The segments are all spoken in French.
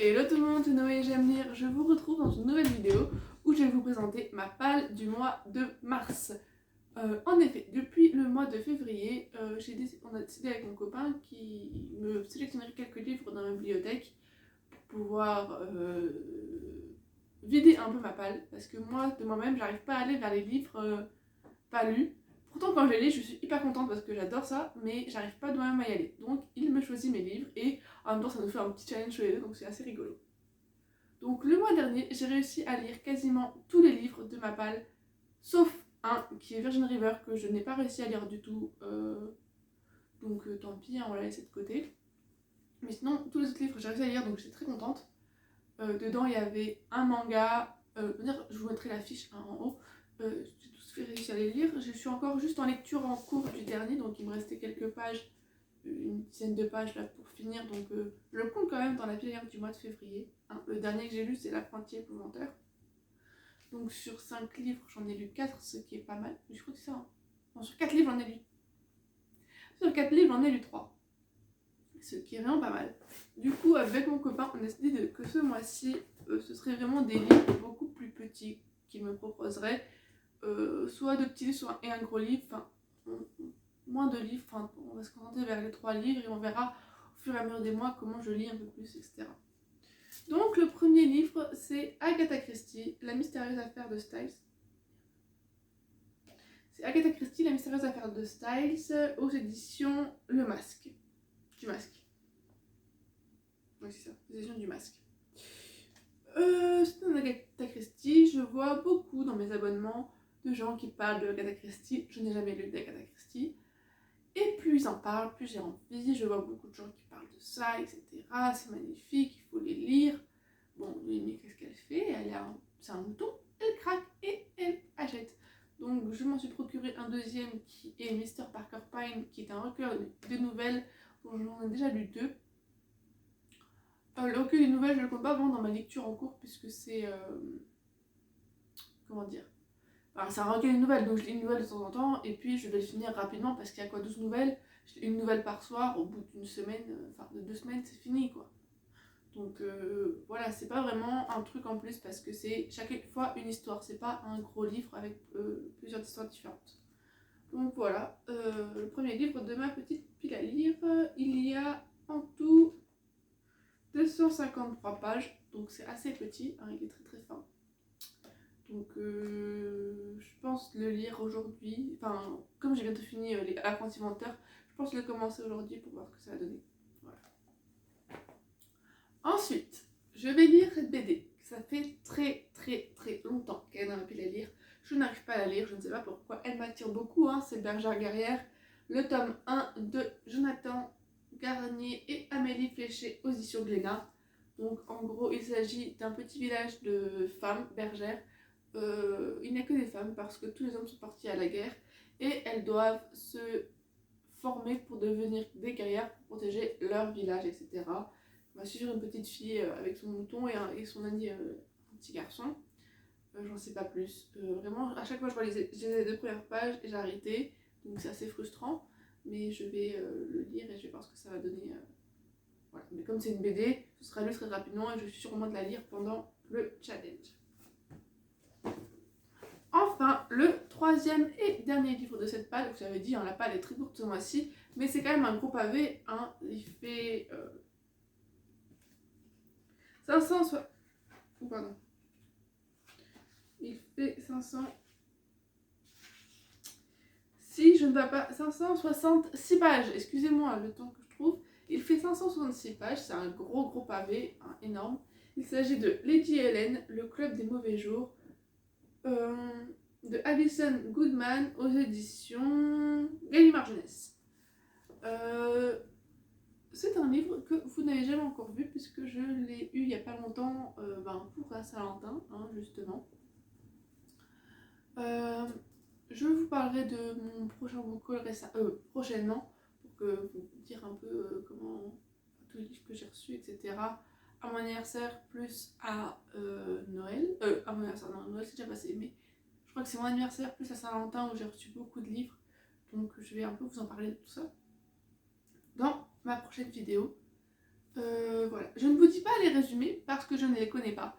Hello tout le monde, c'est Noé et j'aime lire. Je vous retrouve dans une nouvelle vidéo où je vais vous présenter ma palle du mois de mars. En effet, depuis le mois de février, on a décidé avec mon copain qui me sélectionnerait quelques livres dans ma bibliothèque pour pouvoir vider un peu ma palle. Parce que moi, de moi-même, j'arrive pas à aller vers les livres pas lus. Pourtant, quand je les lis, je suis hyper contente parce que j'adore ça, mais j'arrive pas de moi-même à y aller. Donc, il me choisit mes livres et en même temps, ça nous fait un petit challenge tous les deux, donc c'est assez rigolo. Donc, le mois dernier, j'ai réussi à lire quasiment tous les livres de ma palle, sauf un qui est Virgin River que je n'ai pas réussi à lire du tout. Donc, tant pis, hein, on l'a laissé de côté. Mais sinon, tous les autres livres, j'ai réussi à lire, donc j'étais très contente. Dedans, il y avait un manga. Je vous mettrai l'affiche hein, en haut. J'ai tous fait réussir à les lire. Je suis encore juste en lecture en cours du dernier, donc il me restait quelques pages, une dizaine de pages là pour finir. Donc je le compte quand même dans la pile du mois de février. Hein. Le dernier que j'ai lu, c'est L'apprenti épouvanteur. Donc sur 5 livres, j'en ai lu 4, ce qui est pas mal. Je crois que c'est ça. Hein. Non, sur 4 livres, j'en ai lu. Sur 4 livres, j'en ai lu 3. Ce qui est vraiment pas mal. Du coup, avec mon copain, on a décidé que ce mois-ci, ce serait vraiment des livres beaucoup plus petits qu'il me proposerait. Soit de petits livres, soit un gros livre. Enfin, moins de livres. Enfin, on va se concentrer vers les 3 livres et on verra au fur et à mesure des mois comment je lis un peu plus, etc. Donc, le premier livre, c'est Agatha Christie, La mystérieuse affaire de Styles. C'est Agatha Christie, La mystérieuse affaire de Styles, aux éditions Le Masque. Du Masque. Oui, c'est ça, les éditions du Masque. C'est un Agatha Christie, je vois beaucoup dans mes abonnements de gens qui parlent de Agatha Christie. Je n'ai jamais lu d'Agatha Christie. Et plus ils en parlent, plus j'ai envie. Je vois beaucoup de gens qui parlent de ça, etc. C'est magnifique, il faut les lire. Bon, mais qu'est-ce qu'elle fait? C'est un mouton, elle craque et elle achète. Donc je m'en suis procuré un deuxième qui est Mr. Parker Pine, qui est un recueil de nouvelles dont j'en ai déjà lu 2. Le recueil des nouvelles, je ne le compte pas vraiment dans ma lecture en cours puisque c'est... comment dire, enfin, c'est un recueil de nouvelles, donc je lis une nouvelle de temps en temps et puis je vais le finir rapidement parce qu'il y a quoi, 12 nouvelles. Je lis une nouvelle par soir, au bout d'une semaine, enfin de 2 semaines, c'est fini quoi. Donc voilà, c'est pas vraiment un truc en plus parce que c'est chaque fois une histoire, c'est pas un gros livre avec plusieurs histoires différentes. Donc voilà, le premier livre de ma petite pile à lire, il y a en tout 253 pages, donc c'est assez petit, hein, il est très très fin. Donc je pense le lire aujourd'hui, enfin comme j'ai bientôt fini l'apprenti menteur, je pense le commencer aujourd'hui pour voir ce que ça va donner. Voilà. Ensuite, je vais lire cette BD. Ça fait très très très longtemps qu'elle est dans ma pile à lire. Je n'arrive pas à la lire, je ne sais pas pourquoi. Elle m'attire beaucoup, hein, c'est Bergère Guerrière. Le tome 1 de Jonathan Garnier et Amélie Fléché aux éditions Glénat. Donc en gros, il s'agit d'un petit village de femmes bergères. Il n'y a que des femmes parce que tous les hommes sont partis à la guerre et elles doivent se former pour devenir des guerrières pour protéger leur village, etc. On va suivre une petite fille avec son mouton et son ami, un petit garçon. J'en sais pas plus. Vraiment, à chaque fois, je vois les 2 premières pages et j'ai arrêté. Donc c'est assez frustrant. Mais je vais le lire et je vais voir ce que ça va donner. Voilà. Mais comme c'est une BD, ce sera lu très rapidement et je suis sûre au moins de la lire pendant le challenge. Enfin, le troisième et dernier livre de cette palle. Vous avez dit, hein, la palle est très courte ce mois-ci. Mais c'est quand même un gros pavé. Hein. Il fait... 560... Oh, pardon. Il fait 500... Si je ne vais pas... 566 pages. Excusez-moi le temps que je trouve. Il fait 566 pages. C'est un gros pavé. Hein, énorme. Il s'agit de Lady Helen, le club des mauvais jours. De Alison Goodman aux éditions Gallimard Jeunesse. C'est un livre que vous n'avez jamais encore vu puisque je l'ai eu il n'y a pas longtemps pour la Saint-Valentin, hein, justement. Je vous parlerai de mon prochain book haul prochainement pour que vous dire un peu comment tous les livres que j'ai reçus, etc. À mon anniversaire plus à Noël. À mon anniversaire, non, Noël c'est déjà passé, mais je crois que c'est mon anniversaire plus à Saint-Valentin où j'ai reçu beaucoup de livres. Donc je vais un peu vous en parler de tout ça dans ma prochaine vidéo. Voilà. Je ne vous dis pas les résumés parce que je ne les connais pas.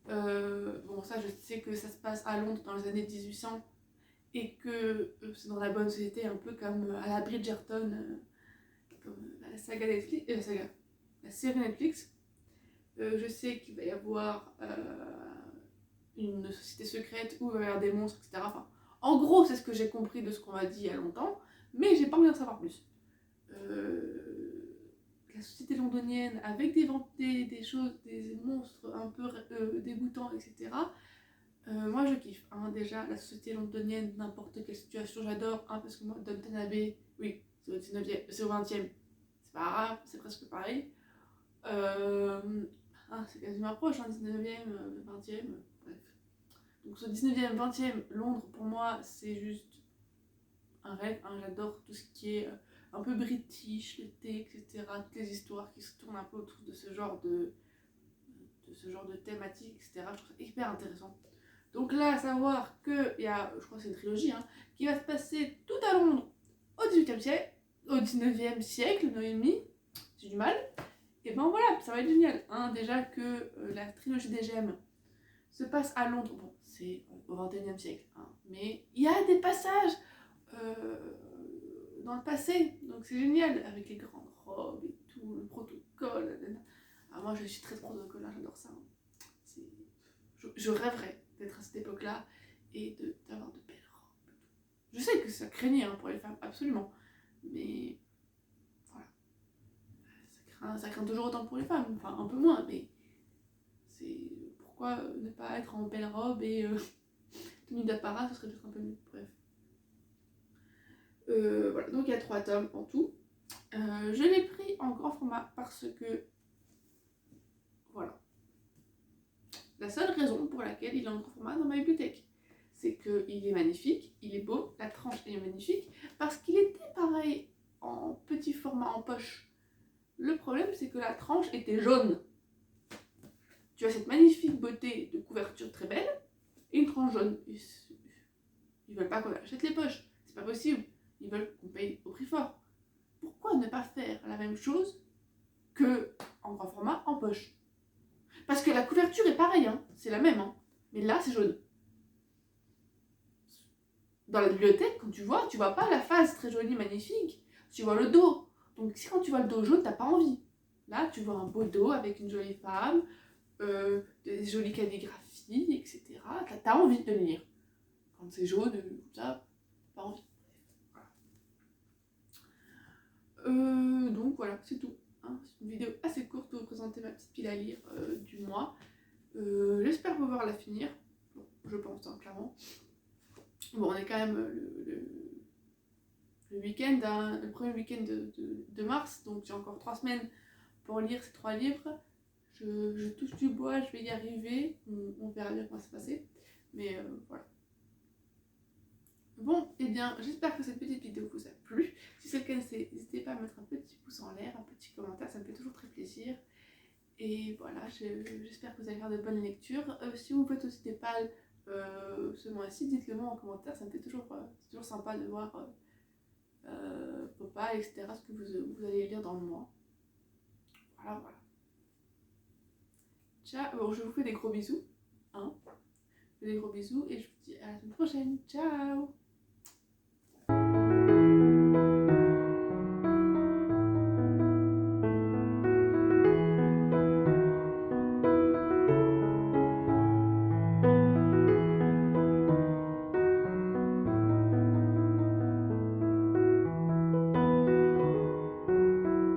Bon, ça, je sais que ça se passe à Londres dans les années 1800 et que c'est dans la bonne société, un peu comme à la Bridgerton, comme la saga Netflix, la série Netflix. Je sais qu'il va y avoir une société secrète où il va y avoir des monstres, etc. Enfin, en gros, c'est ce que j'ai compris de ce qu'on m'a dit il y a longtemps, mais j'ai pas envie d'en savoir plus. La société londonienne avec des choses, des monstres un peu dégoûtants, etc. Moi je kiffe. Hein. Déjà, la société londonienne, n'importe quelle situation, j'adore. Hein, parce que moi, Downton Abbey, oui, c'est au 19e, c'est au 20e. C'est pas grave, c'est presque pareil. C'est quasiment proche, hein, 19e, 20e, bref. Donc ce 19e, 20e, Londres, pour moi, c'est juste un rêve. Hein, j'adore tout ce qui est un peu british, l'été, etc. Toutes les histoires qui se tournent un peu autour de ce genre de thématique, etc. Je trouve ça hyper intéressant. Donc là, à savoir qu'il y a, je crois que c'est une trilogie, hein, qui va se passer tout à Londres au 18e siècle, au 19e siècle, 9,5, j'ai du mal. Et ben voilà, ça va être génial. Hein, déjà que la trilogie des gemmes se passe à Londres, bon, c'est au 21e siècle, hein, mais il y a des passages dans le passé, donc c'est génial, avec les grandes robes et tout, le protocole. Alors moi je suis très protocole, hein, j'adore ça. Hein. Je rêverais d'être à cette époque-là et d'avoir de belles robes. Je sais que ça craignait hein, pour les femmes, absolument, mais voilà, ça craint toujours autant pour les femmes, enfin un peu moins, mais c'est pourquoi ne pas être en belle robe et tenue d'apparat, ce serait peut-être un peu mieux, bref. Voilà, donc il y a 3 tomes en tout. Je l'ai pris en grand format parce que, voilà, la seule raison pour laquelle il est en grand format dans ma bibliothèque, c'est qu'il est magnifique, il est beau, la tranche est magnifique, parce qu'il était pareil en petit format en poche. Le problème, c'est que la tranche était jaune. Tu as cette magnifique beauté de couverture très belle, et une tranche jaune. Ils veulent pas qu'on achète les poches, c'est pas possible. Ils veulent qu'on paye au prix fort. Pourquoi ne pas faire la même chose que en grand format en poche? Parce que la couverture est pareille, hein, c'est la même, hein, mais là c'est jaune. Dans la bibliothèque, quand tu vois pas la face très jolie, magnifique, tu vois le dos. Donc si quand tu vois le dos jaune, t'as pas envie. Là, tu vois un beau dos avec une jolie femme, des jolies calligraphies, etc. T'as envie de le lire. Quand c'est jaune, ça, pas envie. Donc voilà, c'est tout. Hein. C'est une vidéo assez courte pour vous présenter ma petite pile à lire du mois. J'espère pouvoir la finir. Bon, je pense, hein, clairement. Bon, on est quand même le week-end, hein, le premier week-end de mars, donc j'ai encore 3 semaines pour lire ces 3 livres. Je touche du bois, je vais y arriver. On verra bien comment ça va se passer. Mais voilà. Bon, et bien, j'espère que cette petite vidéo vous a plu. Si c'est le cas, n'hésitez pas à mettre un petit pouce en l'air, un petit commentaire, ça me fait toujours très plaisir. Et voilà, j'espère que vous allez faire de bonnes lectures. Si vous faites aussi des pales ce mois-ci, dites-le moi en commentaire, ça me fait toujours, c'est toujours sympa de voir vos pales, etc., ce que vous allez lire dans le mois. Voilà, voilà. Ciao, bon, je vous fais des gros bisous. Hein. Des gros bisous et je vous dis à la semaine prochaine. Ciao!